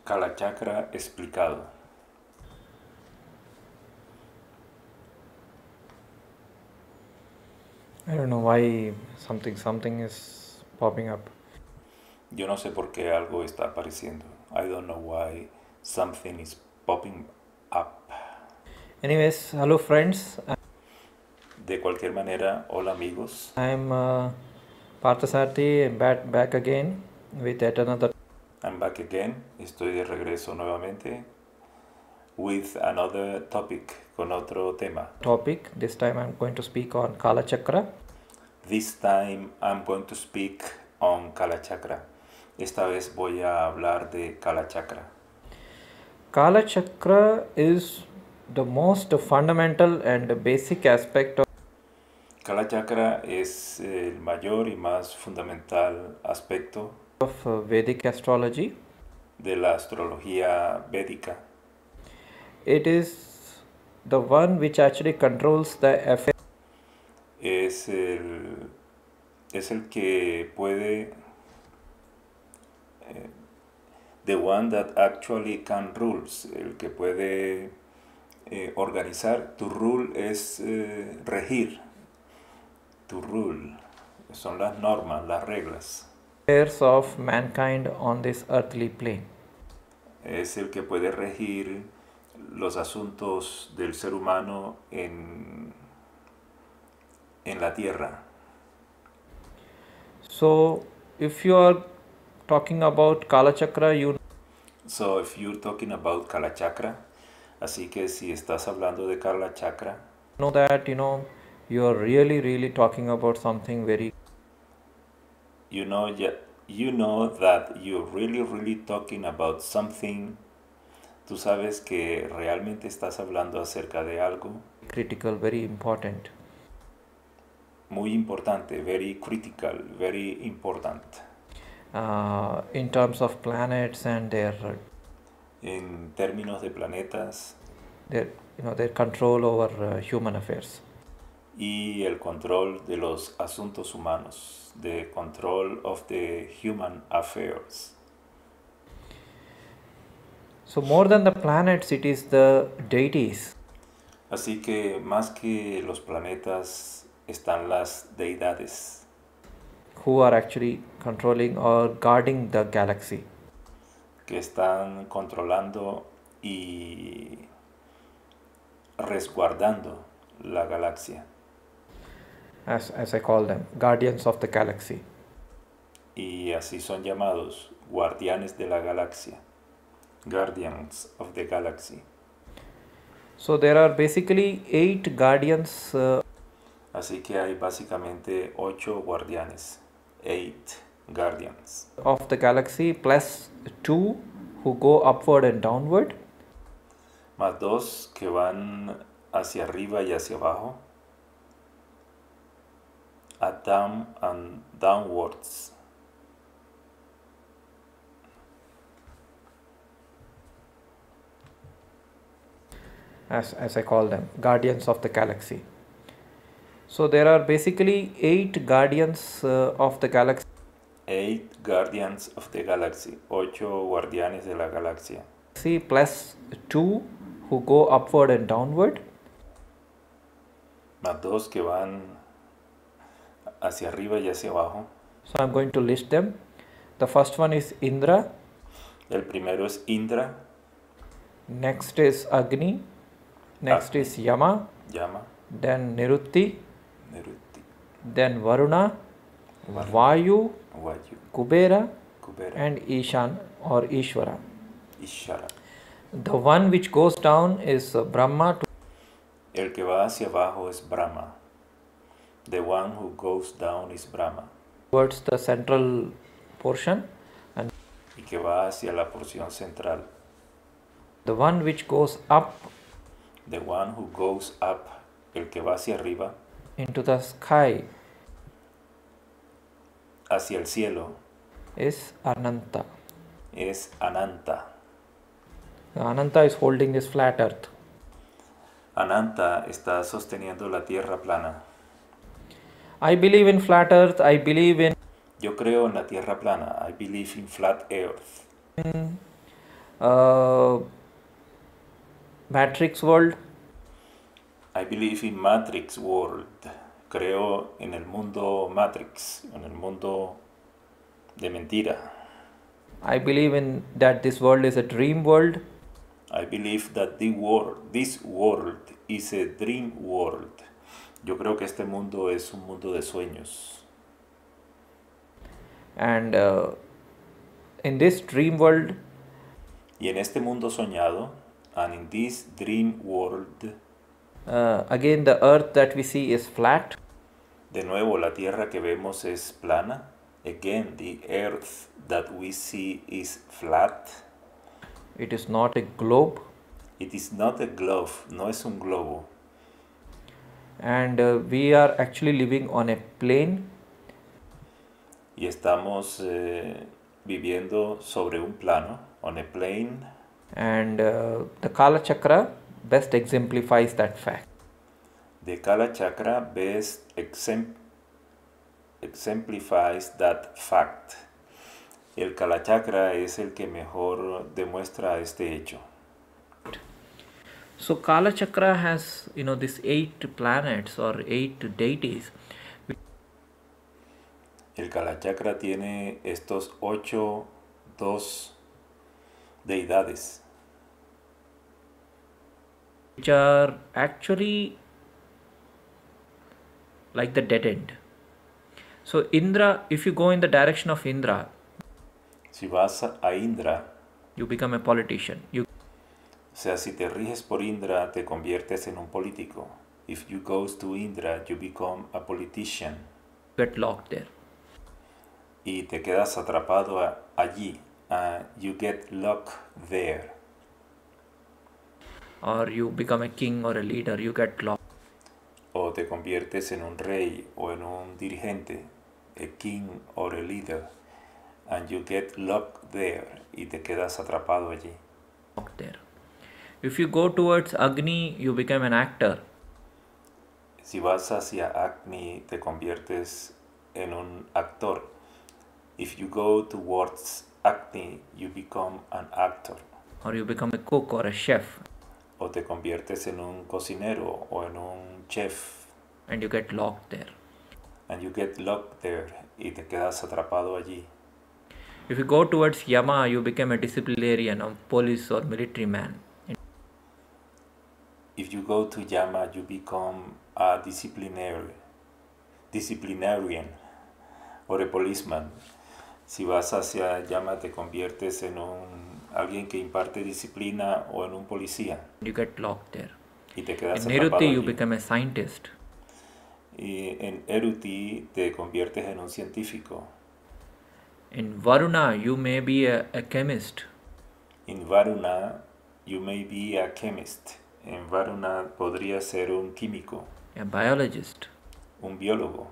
Kalachakra explicado. I don't know why something is popping up. Yo no sé por qué algo está apareciendo. I don't know why something is popping up. Anyways, hello friends. De cualquier manera, hola amigos. I'm Parthasarthi back again with yet another I'm back again. Estoy de regreso nuevamente with another topic, con otro tema. topic. This time I'm going to speak on Kala Chakra. This time I'm going to speak on Kalachakra. Esta vez voy a hablar de Kalachakra. Kala Chakra is the most fundamental and basic aspect Kalachakra es el mayor y más fundamental aspecto of Vedic astrology. de la astrología védica. It is the one which actually controls the affairs Es el que puede, the one that actually can rules, el que puede organizar. To rule es regir. To rule son las normas, las reglas. of mankind on this earthly plane. Es el que puede regir los asuntos del ser humano en la tierra. So, if you are talking about Kala Chakra, you So if you're talking about Kalachakra, así que si estás hablando de Kalachakra, know that you are really talking about something very you know that you're really talking about something. Tú sabes que realmente estás hablando acerca de algo critical, very important. muy importante, very critical, very important. In terms of planets and En términos de planetas their control over human affairs. y el control de los asuntos humanos, the control of the human affairs. So more than the planets, it is the deities Así que más que los planetas están las deidades who are actually controlling or guarding the galaxy. que están controlando y resguardando la galaxia. As I call them, guardians of the galaxy. Y así son llamados, guardianes de la galaxia. Guardians of the Galaxy. So there are basically 8 guardians Así que hay básicamente 8 guardianes. 8 guardians. of the galaxy plus 2 who go upward and downward. Más 2 que van hacia arriba y hacia abajo. Up, down and downwards. As I call them, guardians of the galaxy. So there are basically 8 guardians of the galaxy 8 guardians of the galaxy. 8 guardianes de la galaxia. plus 2 who go upward and downward. Más 2 que van hacia arriba y hacia abajo. So I'm going to list them. The first one is Indra. El primero es Indra. Next is Agni. Next Agni. is Yama. Yama. Then Nirutti. Nirutti. Then Varuna. Varuna. Vayu. Vayu. Kubera. Kubera. And Ishan or Ishvara. Ishara. The one which goes down is Brahma. El que va hacia abajo es Brahma. The one who goes down is Brahma. Towards the central portion. And Y que va hacia la porción central. the one which goes up The one who goes up. El que va hacia arriba. into the sky Hacia el cielo. is Ananta. Es Ananta. Ananta is holding this flat earth. Ananta está sosteniendo la tierra plana. I believe in flat earth. I believe in Yo creo en la tierra plana. I believe in flat earth. Uh, Matrix world. I believe in Matrix world. Creo en el mundo Matrix, en el mundo de mentira. I believe in that this world is a dream world. I believe that this world is a dream world. Yo creo que este mundo es un mundo de sueños. And in this dream world, Y en este mundo soñado, and in this dream world, again the earth that we see is flat. de nuevo la tierra que vemos es plana. Again, the earth that we see is flat. It is not a globe. It is not a globe, no es un globo. And we are actually living on a plane. Y estamos viviendo sobre un plano, on a plane. And the Kala Chakra best exemplifies that fact. The Kala Chakra best exemplifies that fact. El Kala Chakra es el que mejor demuestra este hecho. So Kala Chakra has, these 8 planets or 8 deities. El Kala Chakra tiene estos 2 deidades. Which are actually like the dead end. So Indra, if you go in the direction of Indra, Si vas a Indra, you become a politician. You o sea, si te riges por Indra, te conviertes en un político. If you go to Indra, you become a politician. get locked there. Y te quedas atrapado allí. You get locked there. Or you become a king or a leader, you get locked. O te conviertes en un rey o en un dirigente, a king or a leader, and you get locked there, y te quedas atrapado allí. There. If you go towards Agni, you become an actor. Si vas hacia Agni, te conviertes en un actor. If you go towards Agni, you become an actor. Or you become a cook or a chef. O te conviertes en un cocinero o en un chef. And you get locked there. And you get locked there, y te quedas atrapado allí. If you go towards Yama, you become a disciplinarian, a police or military man. If you go to Yama, you become a disciplinarian or a policeman. Si vas hacia Yama, te conviertes en alguien que imparte disciplina o en un policía. You get locked there. Y te quedas In atrapado Niruti, you allí. become a scientist. Y en Eruti te conviertes en un científico. In Varuna, you may be a chemist. In Varuna, you may be a chemist. En Varuna podría ser un químico, A biologist. un biólogo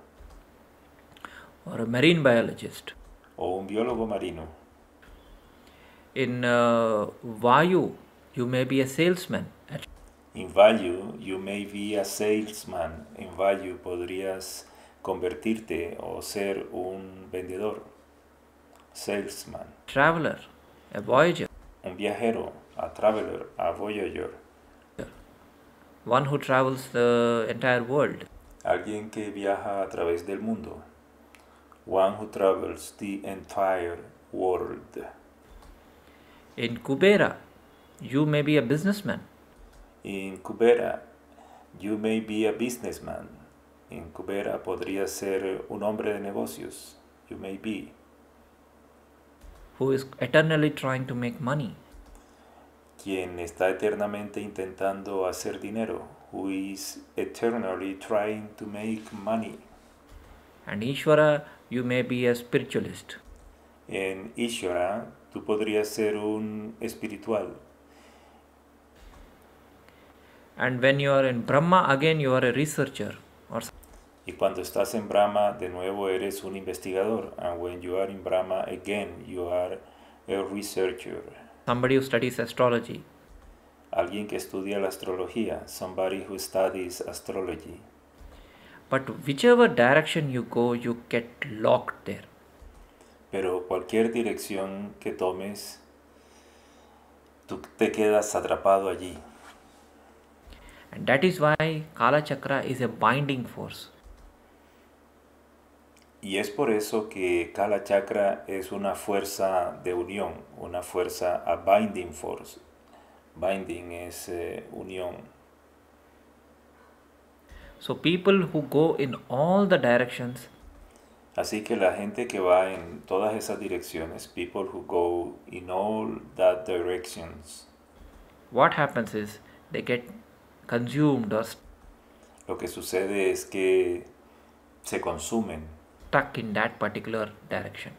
Or a marine biologist. o un biólogo marino. In Vayu, you may be a salesman. In Vayu, you may be a salesman. En Vayu podrías convertirte o ser un vendedor. Salesman. Traveler, a voyager. Un viajero, a traveler, a voyager. One who travels the entire world. Alguien que viaja a través del mundo. One who travels the entire world. In Kubera, you may be a businessman. In Kubera, you may be a businessman. En Kubera podría ser un hombre de negocios. You may be. Who is eternally trying to make money. Quien está eternamente intentando hacer dinero. Who is eternally trying to make money. And Ishvara, you may be a spiritualist. En Ishvara, tú podrías ser un espiritual. And when you are in Brahma, again you are a researcher. Or Y cuando estás en Brahma, de nuevo eres un investigador. And when you are in Brahma, again, you are a researcher. somebody who studies astrology. Alguien que estudia la astrología. Somebody who studies astrology. But whichever direction you go, you get locked there. Pero cualquier dirección que tomes, tú te quedas atrapado allí. And that is why Kala Chakra is a binding force. Y es por eso que Kala Chakra es una fuerza de unión, una fuerza, a binding force. Binding es unión. So people who go in all the directions, Así que la gente que va en todas esas direcciones, people who go in all that directions, what happens is they get consumed or lo que sucede es que se consumen, stuck in that particular direction.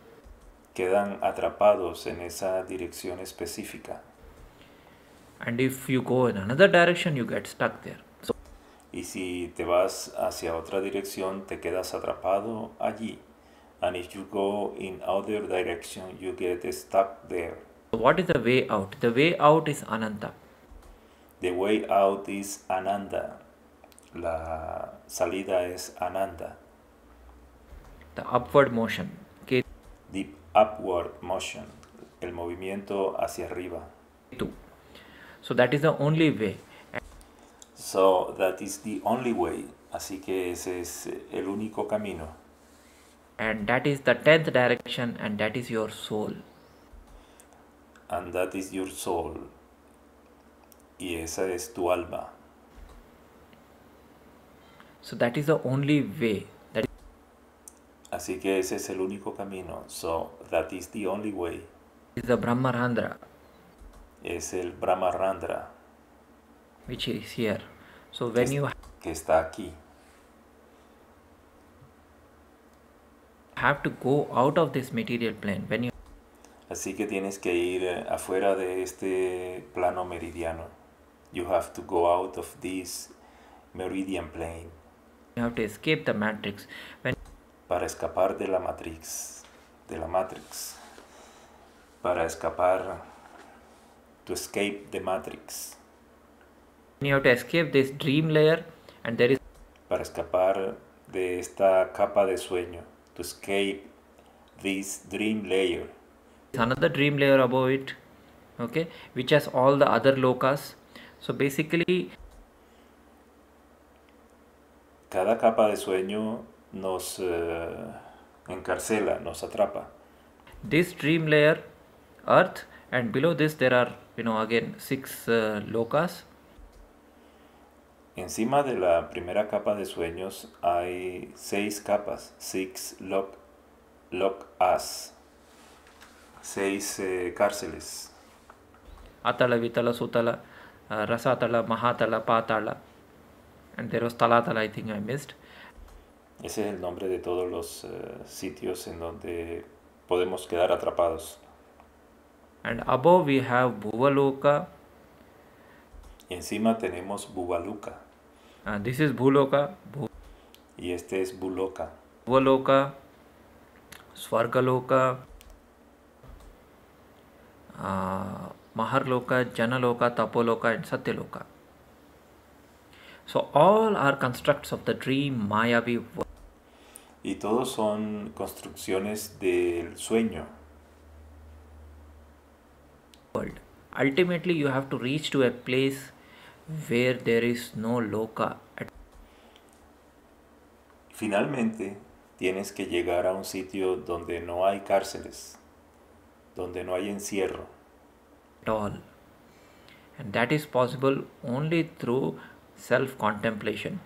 quedan atrapados en esa dirección específica. And if you go in another direction, you get stuck there. So Y si te vas hacia otra dirección, te quedas atrapado allí. And if you go in other direction, you get stuck there. what is the way out? The way out is Ananta. The way out is Ananda. La salida es Ananda. The upward motion. Okay, The upward motion. El movimiento hacia arriba. two. So that is the only way. So that is the only way. Así que ese es el único camino. And that is the 10th direction, and that is your soul. And that is your soul. Y esa es tu alma. So that is the only way. That Así que ese es el único camino. So that is the only way. is the Brahmarandra, Es el Brahmarandra which is here. So when you que está aquí. have to go out of this material plane, when you Así que tienes que ir afuera de este plano meridiano. You have to go out of this meridian plane have to escape the matrix, when para escapar de la matrix, para escapar, to escape the matrix, you have to escape this dream layer, and there is para escapar de esta capa de sueño, to escape this dream layer. another dream layer above it, okay, which has all the other lokas. So basically Cada capa de sueño nos encarcela, nos atrapa. this dream layer, earth, and below this there are, again 6 lokas. Encima de la primera capa de sueños hay 6 capas, 6 lock-us, 6 cárceles. Atala, Vitala, Sutala, Rasatala, Mahatala, Patala, and there was Talatala, I think I missed. Ese es el nombre de todos los sitios en donde podemos quedar atrapados. And above we have Bhuvaloka, Y encima tenemos Bubaluka this is Bhuloka, y este es Buloka, Bhuvaloka, Swargaloka, Maharloka, Janaloka, Tapoloka, and Satyaloka. So all are constructs of the dream Mayavi world. y todos son construcciones del sueño. Ultimately, you have to reach to a place where there is no loka Finalmente, tienes que llegar a un sitio donde no hay cárceles, donde no hay encierro. at all. And that is possible only through self contemplation.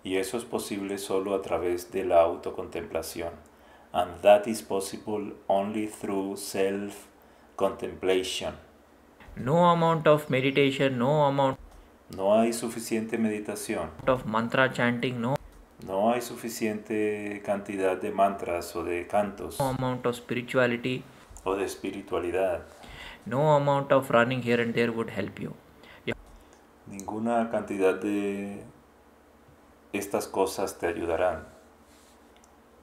Y eso es posible solo a través de la autocontemplación. And that is possible only through self-contemplation. No amount of meditation, no amount No hay suficiente meditación, of mantra chanting, no no hay suficiente cantidad de mantras o de cantos amount of spirituality, o de espiritualidad. no amount of running here and there would help you. Ninguna cantidad de estas cosas te ayudarán.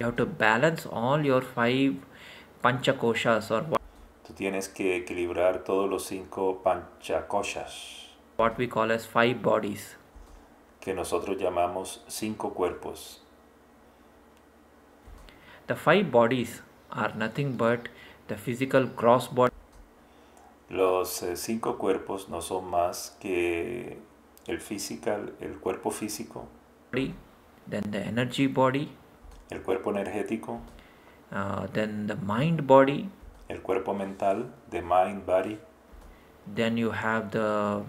You have to balance all your 5 panchakoshas, or Tú tienes que equilibrar todos los 5 panchakoshas, what we call as 5 bodies. que nosotros llamamos 5 cuerpos. The 5 bodies are nothing but the physical gross body, Los 5 cuerpos no son más que el cuerpo físico, body, then the energy body, el cuerpo energético, then the mind body, el cuerpo mental, the mind body, then you have the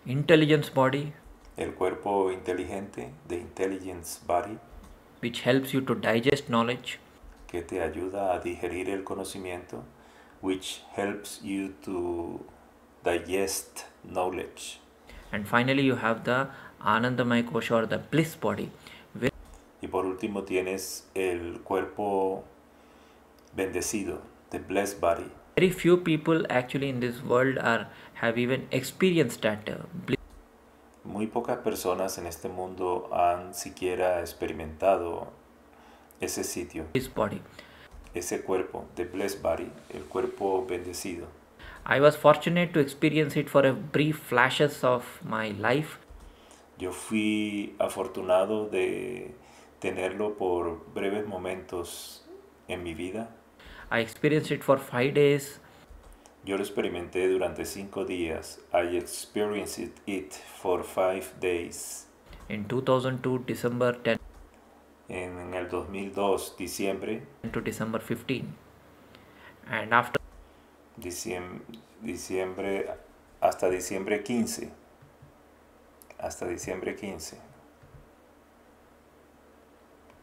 intelligence body, el cuerpo inteligente, the intelligence body, which helps you to digest knowledge, que te ayuda a digerir el conocimiento, which helps you to digest knowledge. and finally you have the Anandamaya Kosha or the bliss body, where Y por último tienes el cuerpo bendecido, the blessed body. very few people actually in this world have even experienced that Muy pocas personas en este mundo han siquiera experimentado ese sitio, bliss body. ese cuerpo, the blessed body, el cuerpo bendecido. I was fortunate to experience it for a brief flashes of my life. Yo fui afortunado de tenerlo por breves momentos en mi vida. I experienced it for 5 days. Yo lo experimenté durante 5 días. I experienced it for 5 days. In 2002, December 10 En el 2002, diciembre, to December 15. And after diciembre, hasta diciembre 15. Hasta diciembre 15.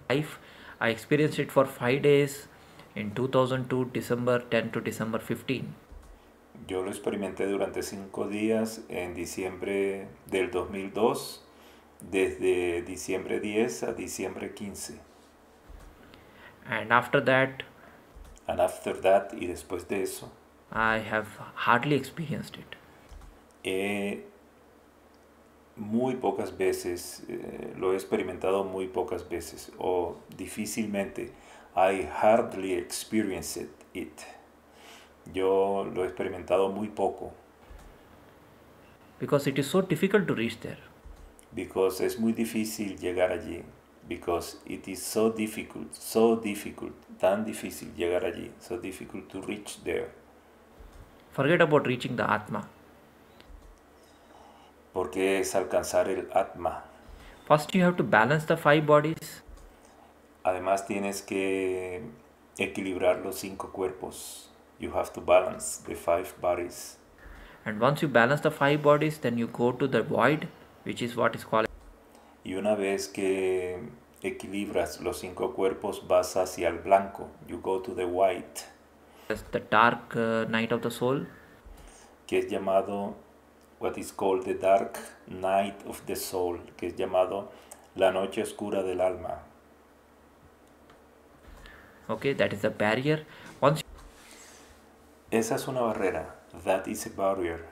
life, I experienced it for 5 days in 2002, December 10 to December 15. Yo lo experimenté durante 5 días en diciembre del 2002, desde diciembre 10 a diciembre 15. And after that, And after that, y después de eso, I have hardly experienced it. Muy pocas veces, lo he experimentado muy pocas veces, o difícilmente. I hardly experienced it. Yo lo he experimentado muy poco, Because it is so difficult to reach there. because es muy difícil llegar allí. Because it is so difficult, tan difícil llegar allí, so difficult to reach there. Forget about reaching the Atma. Porque es alcanzar el Atma. First, you have to balance the 5 bodies. Además tienes que equilibrar los 5 cuerpos. You have to balance the 5 bodies. And once you balance the 5 bodies, then you go to the void, which is what is called Y una vez que equilibras los 5 cuerpos, vas hacia el blanco. You go to the white, as the dark night of the soul. que es llamado, what is called the dark night of the soul, que es llamado la noche oscura del alma. Okay, that is the barrier. Once Esa es una barrera. That is a barrier.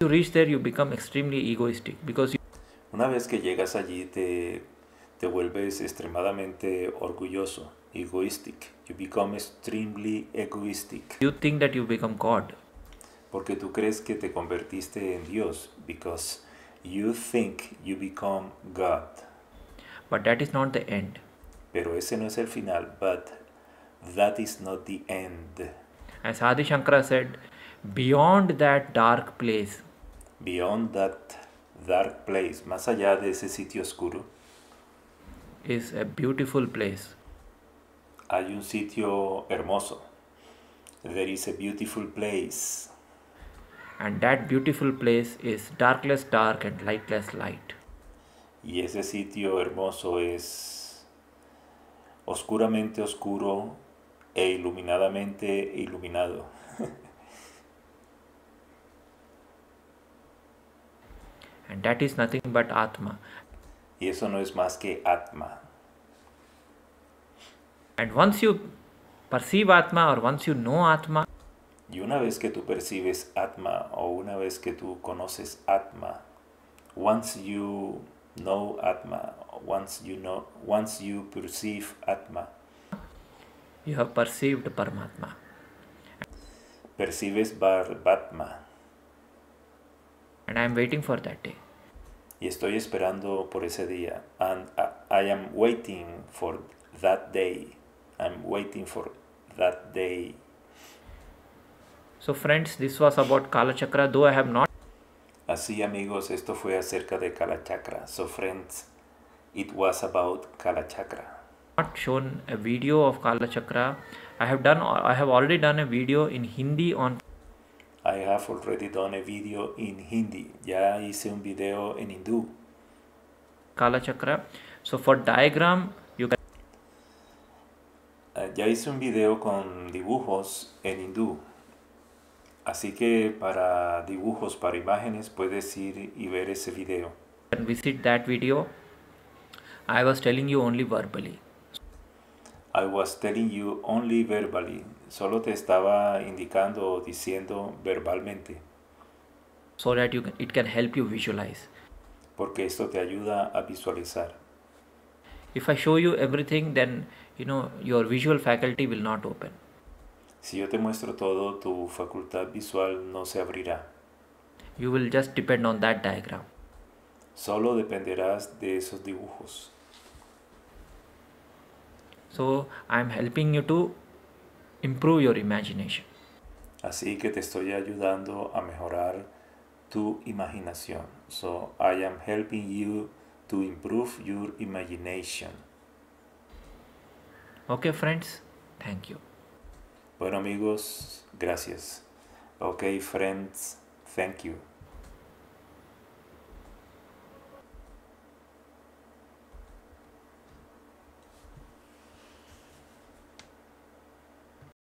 you reach there, you become extremely egoistic because Una vez que llegas allí, te vuelves extremadamente orgulloso, egoistic. You become extremely egoistic. you think that you become God. Porque tú crees que te convertiste en Dios. Because you think you become God. But that is not the end. Pero ese no es el final. But that is not the end. As Adi Shankara said, beyond that dark place, Beyond that dark place, más allá de ese sitio oscuro, is a beautiful place. hay un sitio hermoso. There is a beautiful place. And that beautiful place is darkless dark and lightless light. Y ese sitio hermoso es oscuramente oscuro e iluminadamente iluminado. And that is nothing but Atma. Y eso no es más que Atma. And once you perceive Atma or once you know Atma, Y una vez que tú percibes Atma o una vez que tú conoces Atma, once you know Atma, once you perceive Atma, you have perceived Paramatma. percibes Batma. And I am waiting for that day. Y estoy esperando por ese día. And I am waiting for that day. I'm waiting for that day. So friends, this was about Kala Chakra, though I have not Así amigos, esto fue acerca de Kala Chakra. So friends, it was about Kala Chakra. shown a video of Kala Chakra. I have already done a video in Hindi on I have already done a video in Hindi. Ya hice un video en hindú. Kala Chakra. So for diagram, you can Ya hice un video con dibujos en hindú. Así que para dibujos, para imágenes, puedes ir y ver ese video. visit that video. I was telling you only verbally. I was telling you only verbally. Solo te estaba indicando o diciendo verbalmente. So that it can help you visualize. Porque esto te ayuda a visualizar. If I show you everything, then your visual faculty will not open. Si yo te muestro todo, tu facultad visual no se abrirá. You will just depend on that diagram. Solo dependerás de esos dibujos. So I am helping you to improve your imagination. Así que te estoy ayudando a mejorar tu imaginación. So I am helping you to improve your imagination. Okay, friends, thank you. Bueno amigos, gracias. Okay, friends, thank you.